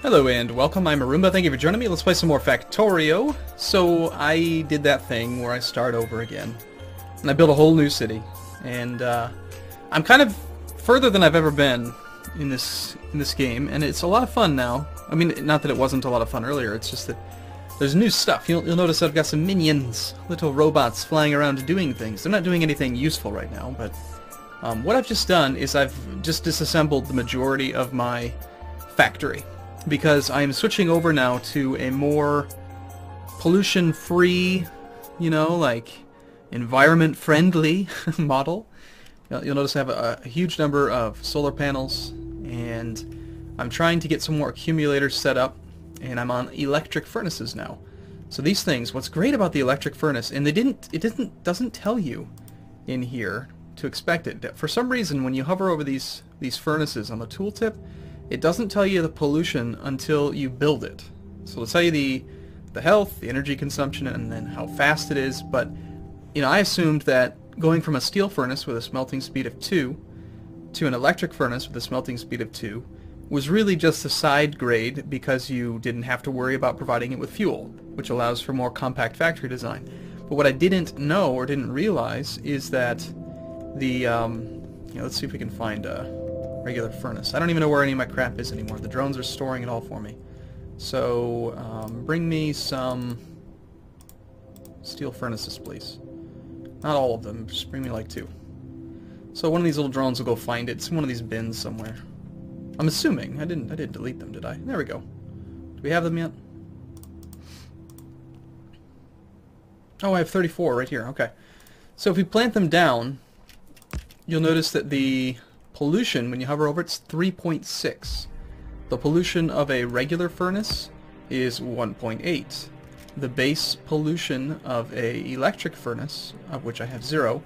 Hello and welcome, I'm Arumba. Thank you for joining me. Let's play some more Factorio. So I did that thing where I start over again. And I built a whole new city. And I'm kind of further than I've ever been in this game. And it's a lot of fun now. I mean, not that it wasn't a lot of fun earlier, it's just that there's new stuff. You'll notice I've got some minions, little robots flying around doing things. They're not doing anything useful right now, but what I've just done is I've just disassembled the majority of my factory, because I am switching over now to a more pollution-free, you know, like environment-friendly model. You'll notice I have a huge number of solar panels, and I'm trying to get some more accumulators set up, and I'm on electric furnaces now. So these things, what's great about the electric furnace, and it doesn't tell you in here to expect it. For some reason, when you hover over these furnaces on the tooltip, it doesn't tell you the pollution until you build it. So it'll tell you the health, the energy consumption, and then how fast it is. But you know, I assumed that going from a steel furnace with a smelting speed of 2 to an electric furnace with a smelting speed of 2 was really just a side grade, because you didn't have to worry about providing it with fuel, which allows for more compact factory design. But what I didn't know or didn't realize is that the you know, let's see if we can find a regular furnace. I don't even know where any of my crap is anymore. The drones are storing it all for me. So bring me some steel furnaces, please. Not all of them, just bring me like 2. So one of these little drones will go find it. It's in one of these bins somewhere. I'm assuming. I didn't delete them, did I? There we go. Do we have them yet? Oh, I have 34 right here. Okay. So if we plant them down, you'll notice that the pollution, when you hover over it, it's 3.6. The pollution of a regular furnace is 1.8. The base pollution of a electric furnace, of which I have 0,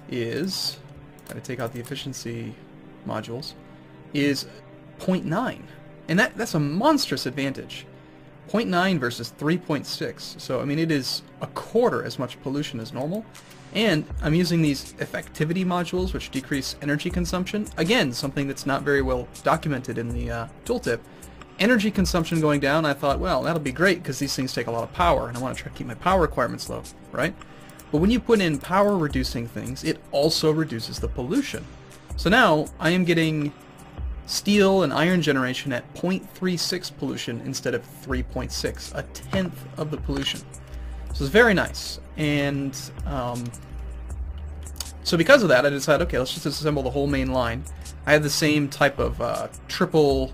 is, gotta take out the efficiency modules, is 0.9. And that's a monstrous advantage. 0.9 versus 3.6. So I mean, it is a quarter as much pollution as normal. And I'm using these effectivity modules, which decrease energy consumption. Again, something that's not very well documented in the tooltip. Energy consumption going down, I thought, well, that'll be great because these things take a lot of power, and I want to try to keep my power requirements low, right? But when you put in power-reducing things, it also reduces the pollution. So now I am getting steel and iron generation at 0.36 pollution instead of 3.6, a tenth of the pollution. So it's very nice. And so because of that, I decided, okay, let's just disassemble the whole main line. I had the same type of triple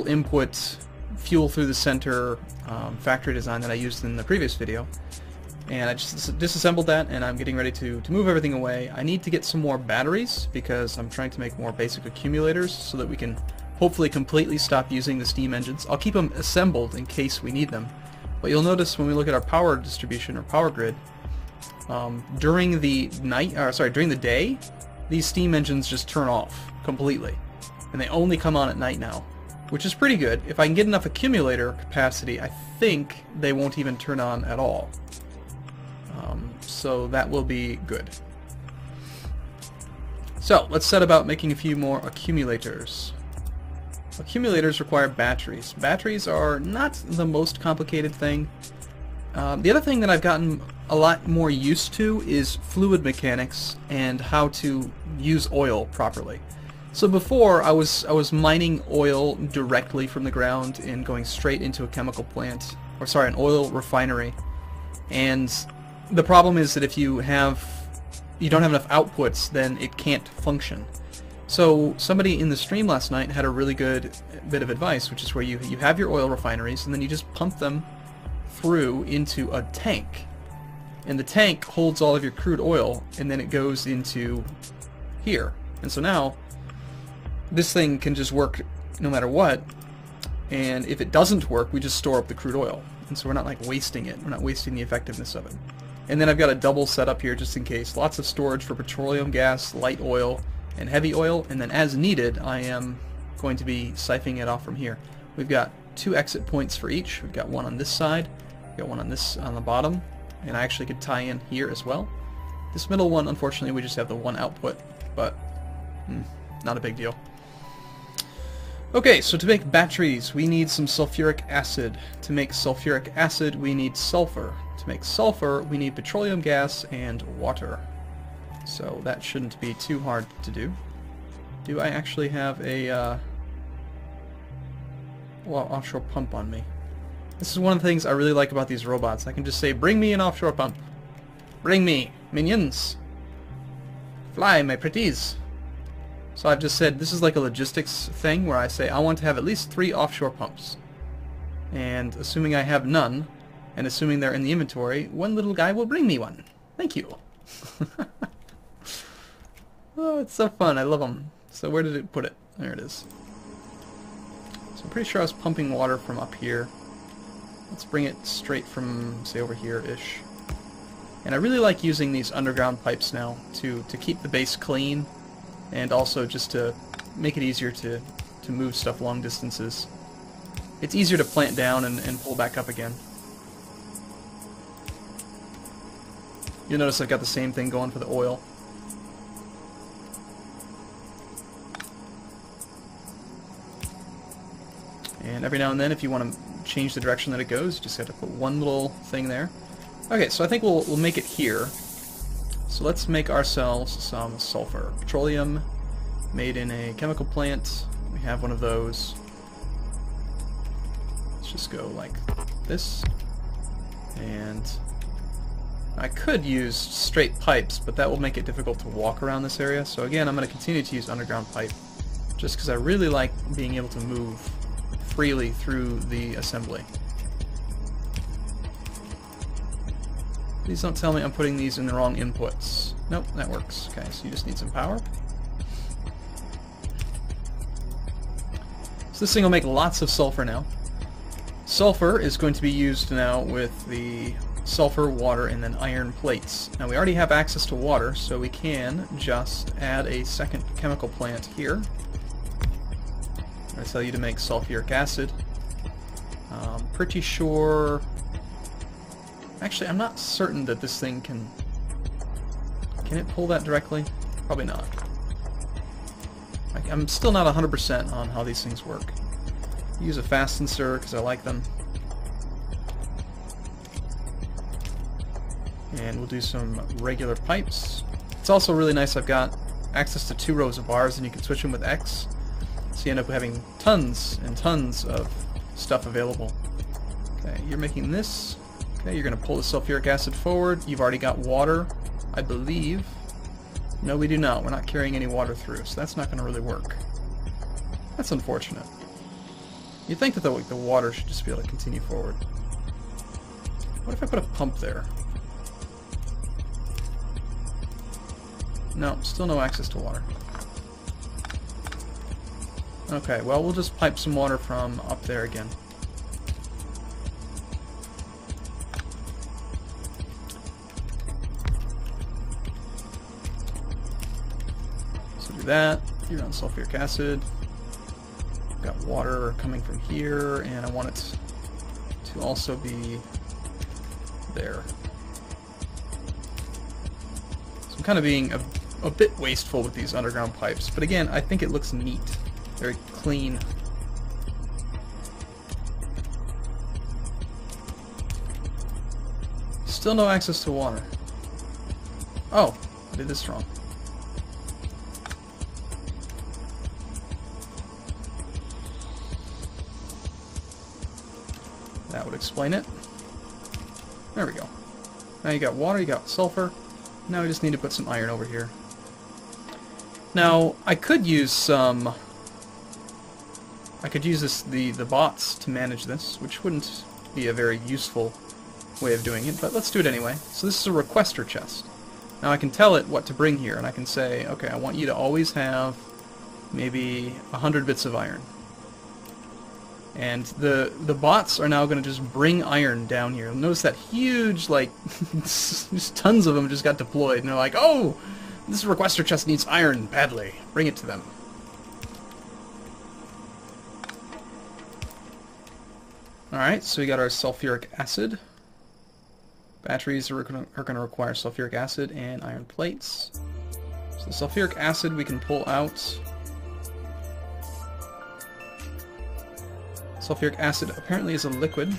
input fuel through the center factory design that I used in the previous video. And I just disassembled that, and I'm getting ready to move everything away. I need to get some more batteries, because I'm trying to make more basic accumulators so that we can hopefully completely stop using the steam engines. I'll keep them assembled in case we need them. But you'll notice when we look at our power distribution or power grid, during the day, these steam engines just turn off completely, and they only come on at night now, which is pretty good. If I can get enough accumulator capacity, I think they won't even turn on at all. So that will be good. So let's set about making a few more accumulators. Accumulators require batteries. Batteries are not the most complicated thing. The other thing that I've gotten a lot more used to is fluid mechanics and how to use oil properly. So before, I was mining oil directly from the ground and going straight into a chemical plant, or sorry, an oil refinery. And the problem is that if you don't have enough outputs, then it can't function. So somebody in the stream last night had a really good bit of advice, which is where you have your oil refineries, and then you just pump them through into a tank. And the tank holds all of your crude oil, and then it goes into here. And so now, this thing can just work no matter what, and if it doesn't work, we just store up the crude oil. And so we're not like wasting it. We're not wasting the effectiveness of it. And then I've got a double setup here just in case. Lots of storage for petroleum gas, light oil, and heavy oil, and then as needed, I am going to be siphoning it off from here. We've got 2 exit points for each. We've got one on this side, we've got one on the bottom, and I actually could tie in here as well. This middle one, unfortunately, we just have the one output, but not a big deal. Okay, so to make batteries, we need some sulfuric acid. To make sulfuric acid, we need sulfur. To make sulfur, we need petroleum gas and water. So that shouldn't be too hard to do. Do I actually have a offshore pump on me? This is one of the things I really like about these robots. I can just say, bring me an offshore pump. Bring me, minions. Fly, my pretties. So I've just said, this is like a logistics thing where I say, I want to have at least 3 offshore pumps. And assuming I have none, and assuming they're in the inventory, one little guy will bring me one. Thank you. Oh, it's so fun. I love them. So where did it put it? There it is. So I'm pretty sure I was pumping water from up here. Let's bring it straight from, say, over here-ish. And I really like using these underground pipes now to keep the base clean, and also just to make it easier to move stuff long distances. It's easier to plant down and pull back up again. You'll notice I've got the same thing going for the oil. And every now and then, if you want to change the direction that it goes, you just have to put one little thing there. Okay, so I think we'll make it here. So let's make ourselves some sulfur. Petroleum made in a chemical plant. We have one of those. Let's just go like this. And I could use straight pipes, but that will make it difficult to walk around this area. So again, I'm going to continue to use underground pipe, just because I really like being able to move freely through the assembly. Please don't tell me I'm putting these in the wrong inputs. Nope, that works. Okay, so you just need some power. So this thing will make lots of sulfur now. Sulfur is going to be used now with the sulfur, water, and then iron plates. Now we already have access to water, so we can just add a second chemical plant here. I tell you to make sulfuric acid. Pretty sure... Actually, I'm not certain that this thing can it pull that directly? Probably not. I'm still not 100% on how these things work. Use a fast inserter because I like them. And we'll do some regular pipes. It's also really nice I've got access to 2 rows of bars, and you can switch them with X. So you end up having tons and tons of stuff available. Okay, you're making this. Okay, you're going to pull the sulfuric acid forward. You've already got water, I believe. No, we do not. We're not carrying any water through, so that's not going to really work. That's unfortunate. You'd think that the water should just be able to continue forward. What if I put a pump there? No, still no access to water. Okay, well, we'll just pipe some water from up there again. So do that. You're on sulfuric acid. Got water coming from here, and I want it to also be there. So I'm kind of being a bit wasteful with these underground pipes, but again, I think it looks neat. Very clean. Still no access to water. Oh, I did this wrong. That would explain it. There we go. Now you got water, you got sulfur. Now we just need to put some iron over here. Now, I could use some... the bots to manage this, which wouldn't be a very useful way of doing it, but let's do it anyway. So this is a requester chest. Now I can tell it what to bring here, and I can say, okay, I want you to always have maybe 100 bits of iron. And the bots are now going to just bring iron down here. Notice that huge, like, just tons of them just got deployed, and they're like, oh, this requester chest needs iron badly. Bring it to them. Alright, so we got our sulfuric acid. Batteries are going to require sulfuric acid and iron plates. So the sulfuric acid we can pull out. Sulfuric acid apparently is a liquid.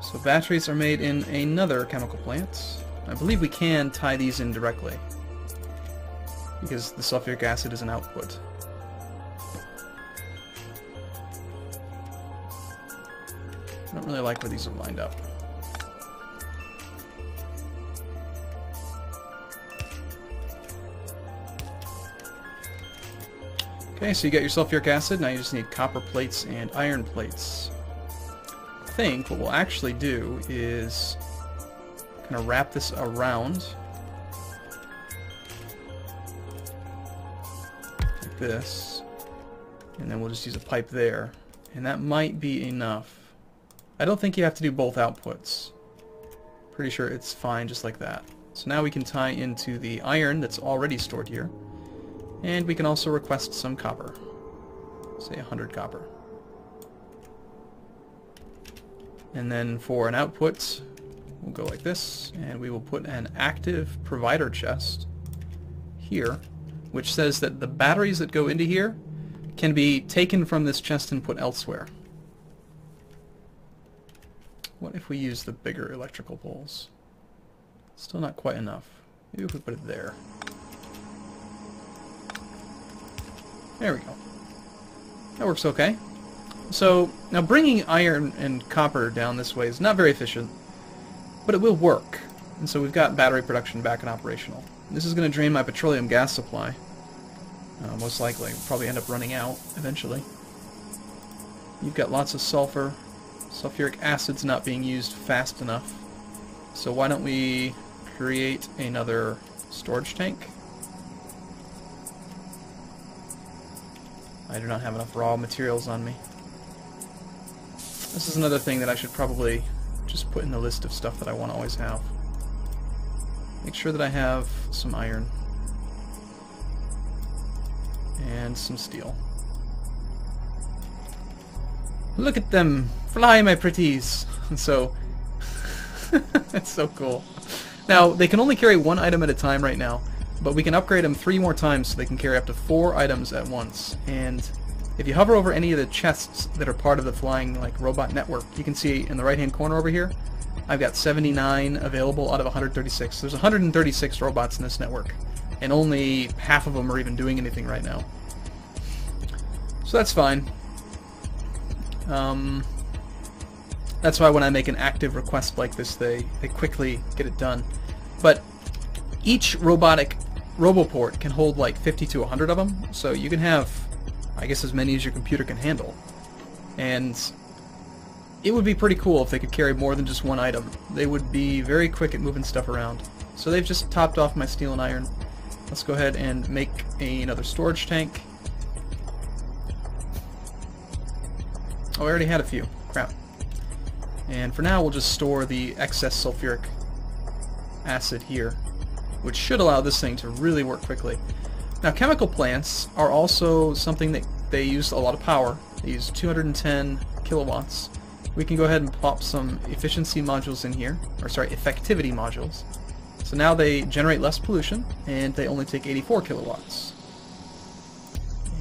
So batteries are made in another chemical plant. I believe we can tie these in directly, because the sulfuric acid is an output. I don't really like where these are lined up. Okay, so you got your sulfuric acid, now you just need copper plates and iron plates. I think what we'll actually do is kind of wrap this around like this, and then we'll just use a pipe there, and that might be enough. I don't think you have to do both outputs. Pretty sure it's fine just like that. So now we can tie into the iron that's already stored here. And we can also request some copper. Say 100 copper. And then for an output, we'll go like this, and we will put an active provider chest here, which says that the batteries that go into here can be taken from this chest and put elsewhere. What if we use the bigger electrical poles? Still not quite enough. Maybe if we put it there. There we go. That works okay. So, now bringing iron and copper down this way is not very efficient, but it will work. And so we've got battery production back and operational. This is going to drain my petroleum gas supply. Most likely. We'll probably end up running out eventually. You've got lots of sulfur. Sulfuric acid's not being used fast enough. So why don't we create another storage tank? I do not have enough raw materials on me. This is another thing that I should probably just put in the list of stuff that I want to always have. Make sure that I have some iron. And some steel. Look at them! Fly, my pretties! So, that's so cool. Now, they can only carry one item at a time right now, but we can upgrade them 3 more times so they can carry up to 4 items at once. And if you hover over any of the chests that are part of the flying robot network, you can see in the right hand corner over here, I've got 79 available out of 136. There's 136 robots in this network, and only half of them are even doing anything right now. So that's fine. That's why when I make an active request like this, they quickly get it done. But each robotic roboport can hold like 50 to 100 of them, so you can have, I guess, as many as your computer can handle. And it would be pretty cool if they could carry more than just one item. They would be very quick at moving stuff around. So they've just topped off my steel and iron. Let's go ahead and make another storage tank. Oh, I already had a few. Crap. And for now, we'll just store the excess sulfuric acid here, which should allow this thing to really work quickly. Now, chemical plants are also something that they use a lot of power. They use 210 kilowatts. We can go ahead and plop some efficiency modules in here, or sorry, effectivity modules. So now they generate less pollution, and they only take 84 kilowatts.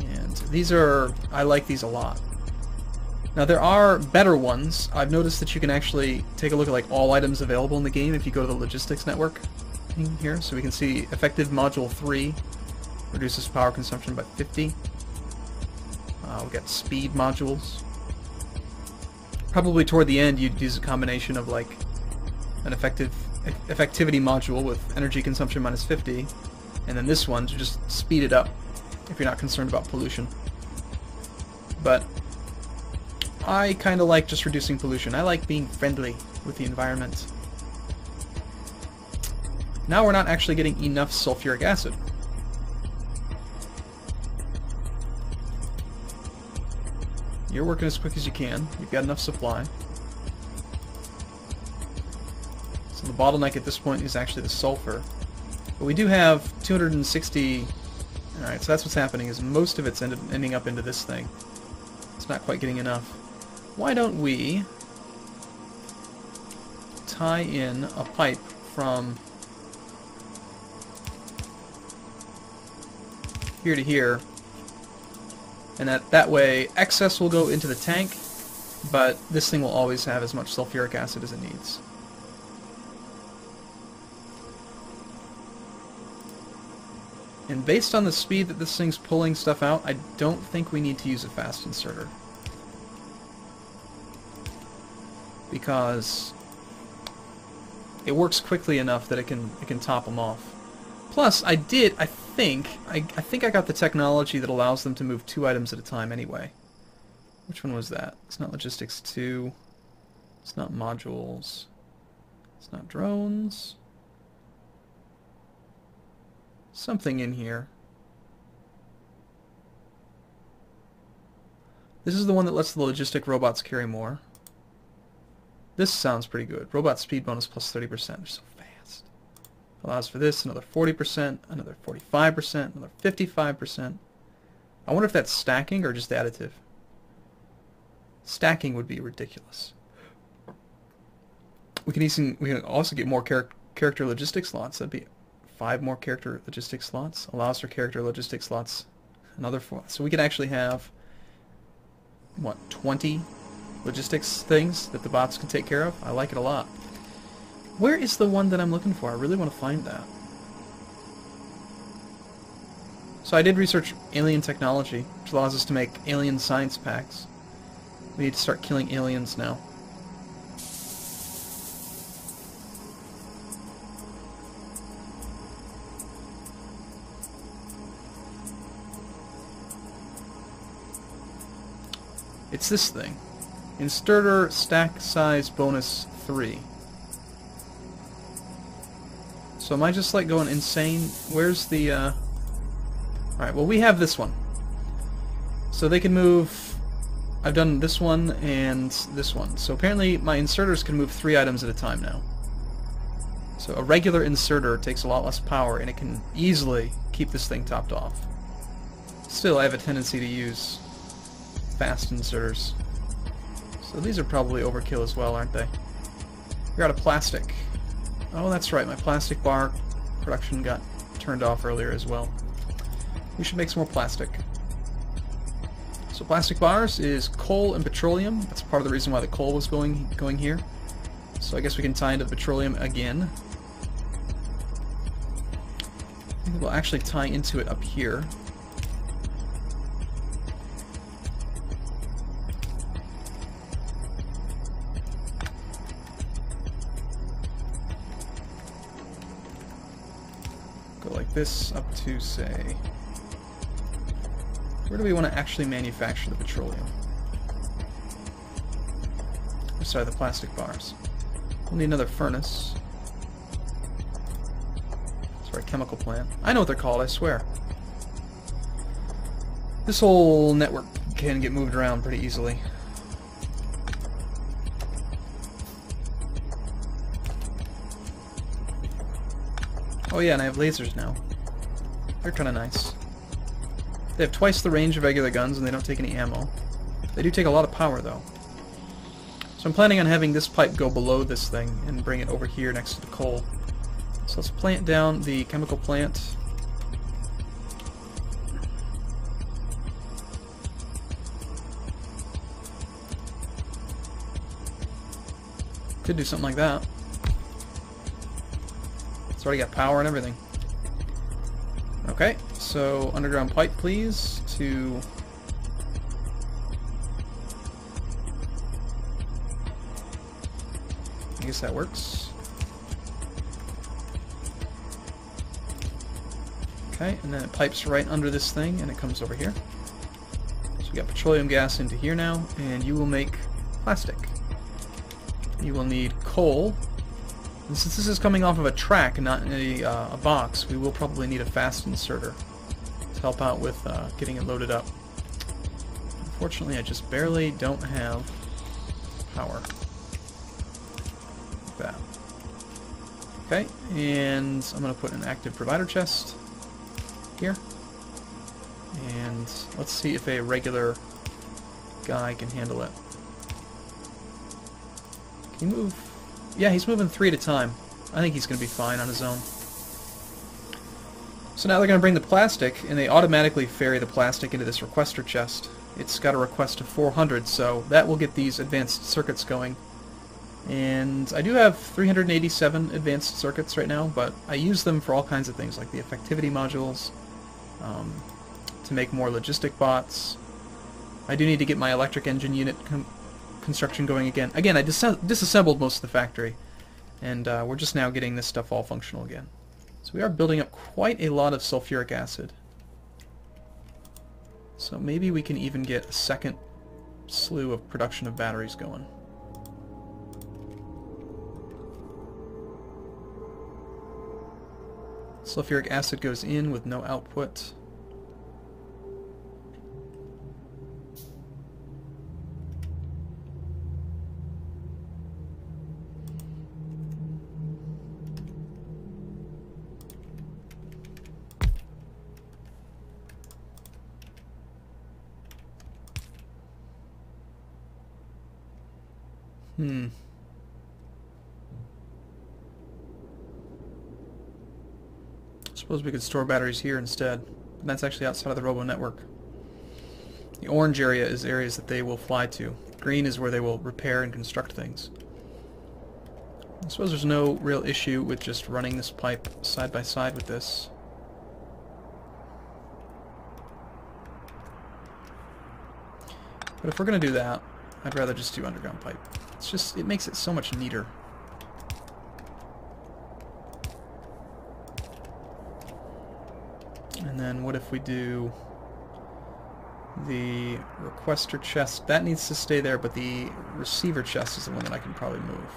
And these are, I like these a lot. Now there are better ones. I've noticed that you can actually take a look at like all items available in the game if you go to the logistics network thing here. So we can see effective module 3 reduces power consumption by 50. We've got speed modules. Probably toward the end you'd use a combination of like an effectivity module with energy consumption minus 50, and then this one to just speed it up if you're not concerned about pollution. But I kind of like just reducing pollution. I like being friendly with the environment. Now we're not actually getting enough sulfuric acid. You're working as quick as you can. You've got enough supply. So the bottleneck at this point is actually the sulfur. But we do have 260... Alright, so that's what's happening, is most of it's ending up into this thing. It's not quite getting enough. Why don't we tie in a pipe from here to here, And that way, excess will go into the tank, but this thing will always have as much sulfuric acid as it needs. And based on the speed that this thing's pulling stuff out, I don't think we need to use a fast inserter. Because it works quickly enough that it can top them off. Plus, I think I got the technology that allows them to move 2 items at a time anyway. Which one was that? It's not logistics 2. It's not modules. It's not drones. Something in here. This is the one that lets the logistic robots carry more. This sounds pretty good. Robot speed bonus plus 30%. They're so fast. Allows for this, another 40%, another 45%, another 55%. I wonder if that's stacking or just additive. Stacking would be ridiculous. We can also get more character logistics slots. That'd be 5 more character logistics slots. Allows for character logistics slots. Another 4. So we could actually have, what, 20 logistics things that the bots can take care of? I like it a lot. Where is the one that I'm looking for? I really want to find that. So I did research alien technology, which allows us to make alien science packs. We need to start killing aliens now. It's this thing. Inserter stack size bonus 3. So am I just like going insane? Where's the Alright, well we have this one. So they can move... I've done this one and this one. So apparently my inserters can move 3 items at a time now. So a regular inserter takes a lot less power and it can easily keep this thing topped off. Still, I have a tendency to use fast inserters. So these are probably overkill as well, aren't they? We're out of plastic. Oh, that's right, my plastic bar production got turned off earlier as well. We should make some more plastic. So plastic bars is coal and petroleum. That's part of the reason why the coal was going here. So I guess we can tie into petroleum again. I think we'll actually tie into it up here. Go like this up to, say... Where do we want to actually manufacture the petroleum? Oh, sorry, the plastic bars. We'll need another furnace. Sorry, chemical plant. I know what they're called, I swear. This whole network can get moved around pretty easily. Oh yeah, and I have lasers now. They're kind of nice. They have twice the range of regular guns and they don't take any ammo. They do take a lot of power though. So I'm planning on having this pipe go below this thing and bring it over here next to the coal. So let's plant down the chemical plant. Could do something like that. It's already got power and everything. Okay, so underground pipe, please, to... I guess that works. Okay, and then it pipes right under this thing, and it comes over here. So we got petroleum gas into here now, and you will make plastic. You will need coal. And since this is coming off of a track and not in a box, we will probably need a fast inserter to help out with getting it loaded up. Unfortunately, I just barely don't have power. Like that. Okay, and I'm going to put an active provider chest here. And let's see if a regular guy can handle it. Can you move? Yeah, he's moving 3 at a time. I think he's going to be fine on his own. So now they're going to bring the plastic, and they automatically ferry the plastic into this requester chest. It's got a request of 400, so that will get these advanced circuits going. And I do have 387 advanced circuits right now, but I use them for all kinds of things, like the effectivity modules, to make more logistic bots. I do need to get my electric engine unit construction going again. Again, I disassembled most of the factory, and we're just now getting this stuff all functional again. So we are building up quite a lot of sulfuric acid. So maybe we can even get a second slew of production of batteries going. Sulfuric acid goes in with no output. Suppose we could store batteries here instead. But that's actually outside of the robo network. The orange area is areas that they will fly to. Green is where they will repair and construct things. I suppose there's no real issue with just running this pipe side by side with this. But if we're going to do that, I'd rather just do underground pipe. It's just, it makes it so much neater. And then what if we do the requester chest? That needs to stay there, but the receiver chest is the one that I can probably move.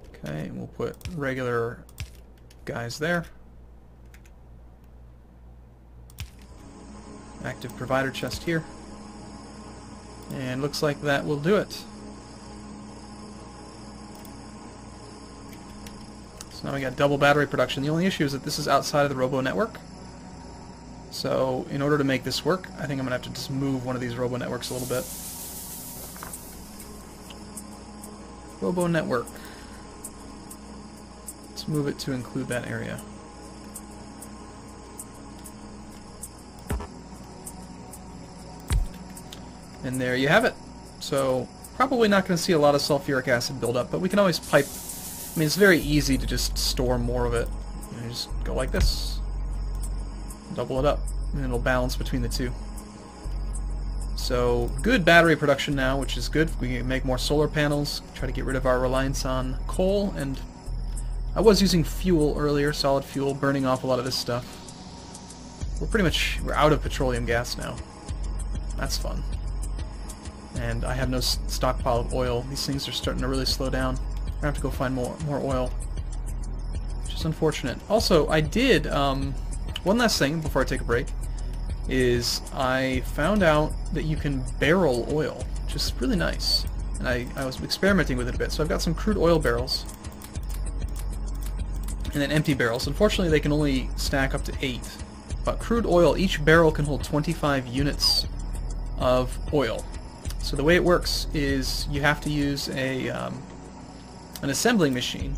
Okay, and we'll put regular guys there. Active provider chest here. And looks like that will do it. So now we got double battery production. The only issue is that this is outside of the robo network. So in order to make this work, I think I'm going to have to just move one of these robo networks a little bit. Robo network. Let's move it to include that area. And there you have it. So probably not going to see a lot of sulfuric acid build up, but we can always pipe. I mean, it's very easy to just store more of it. You just go like this, double it up, and it'll balance between the two. So good battery production now, which is good. We can make more solar panels, try to get rid of our reliance on coal, and I was using fuel earlier, solid fuel, burning off a lot of this stuff. We're out of petroleum gas now. That's fun. And I have no stockpile of oil. These things are starting to really slow down. I have to go find more oil, which is unfortunate. Also, I did one last thing before I take a break. Is I found out that you can barrel oil, which is really nice. And I was experimenting with it a bit. So I've got some crude oil barrels and then empty barrels. Unfortunately, they can only stack up to 8. But crude oil, each barrel can hold 25 units of oil. So the way it works is you have to use an assembling machine,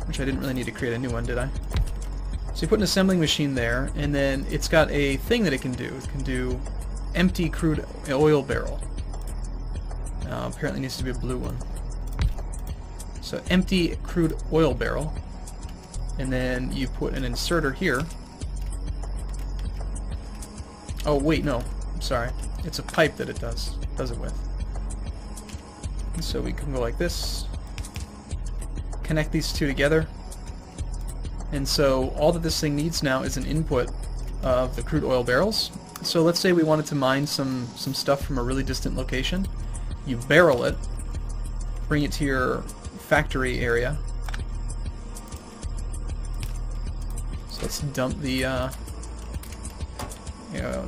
which I didn't really need to create a new one, did I? So you put an assembling machine there, and then it's got a thing that it can do. It can do empty crude oil barrel. Apparently it needs to be a blue one. So empty crude oil barrel, and then you put an inserter here. Oh wait, no, I'm sorry. It's a pipe that it does it with. And so we can go like this, connect these two together, and so all that this thing needs now is an input of the crude oil barrels. So let's say we wanted to mine some stuff from a really distant location. You barrel it, bring it to your factory area. So let's dump the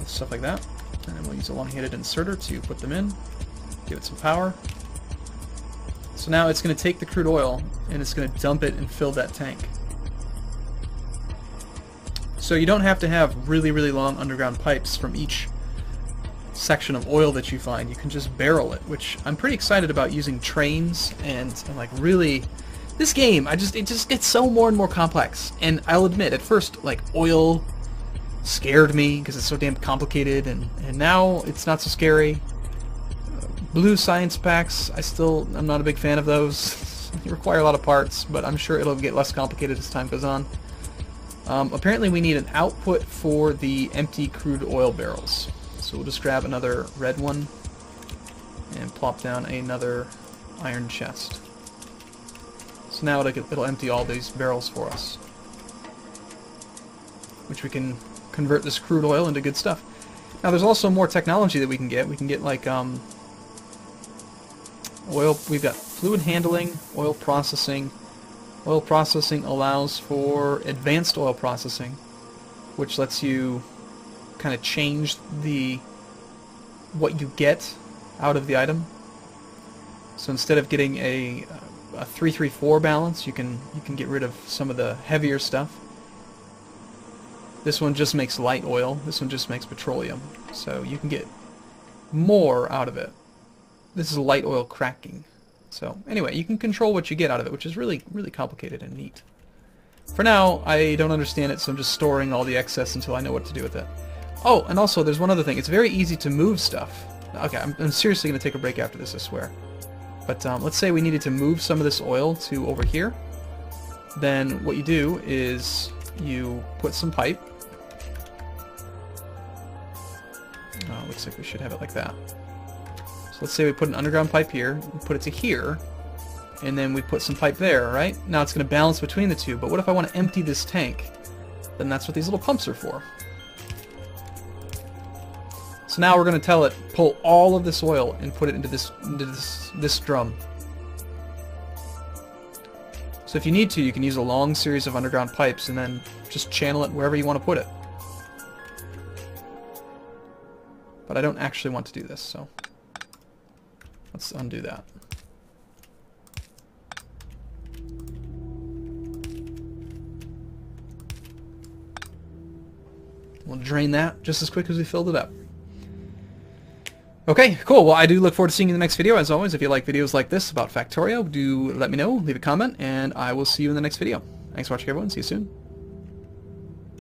stuff like that. And then we'll use a long-handed inserter to put them in, give it some power. So now it's going to take the crude oil and it's going to dump it and fill that tank. So you don't have to have really, really long underground pipes from each section of oil that you find, you can just barrel it, which I'm pretty excited about using trains and like really... This game, it just gets so more and more complex. And I'll admit, at first, like, oil scared me because it's so damn complicated, and now it's not so scary. Blue science packs, I'm not a big fan of those. They require a lot of parts, but I'm sure it'll get less complicated as time goes on. Apparently we need an output for the empty crude oil barrels. So we'll just grab another red one and plop down another iron chest. So now it'll empty all these barrels for us, which we can convert this crude oil into good stuff. Now there's also more technology that we can get. We can get like oil. We've got fluid handling, oil processing. Oil processing allows for advanced oil processing, which lets you kind of change what you get out of the item. So instead of getting a 3-3-4 balance, you can get rid of some of the heavier stuff. This one just makes light oil. This one just makes petroleum. So you can get more out of it. This is light oil cracking. So anyway, you can control what you get out of it, which is really, really complicated and neat. For now, I don't understand it, so I'm just storing all the excess until I know what to do with it. Oh, and also there's one other thing. It's very easy to move stuff. Okay, I'm seriously going to take a break after this, I swear. But let's say we needed to move some of this oil to over here. Then what you do is you put some pipe. Oh, looks like we should have it like that. So let's say we put an underground pipe here, we put it to here, and then we put some pipe there, right? Now it's going to balance between the two, but what if I want to empty this tank? Then that's what these little pumps are for. So now we're going to tell it, pull all of this oil and put it into this drum. So if you need to, you can use a long series of underground pipes and then just channel it wherever you want to put it. But I don't actually want to do this, so let's undo that. We'll drain that just as quick as we filled it up. Okay, cool. Well, I do look forward to seeing you in the next video. As always, if you like videos like this about Factorio, do let me know, leave a comment, and I will see you in the next video. Thanks for watching, everyone. See you soon.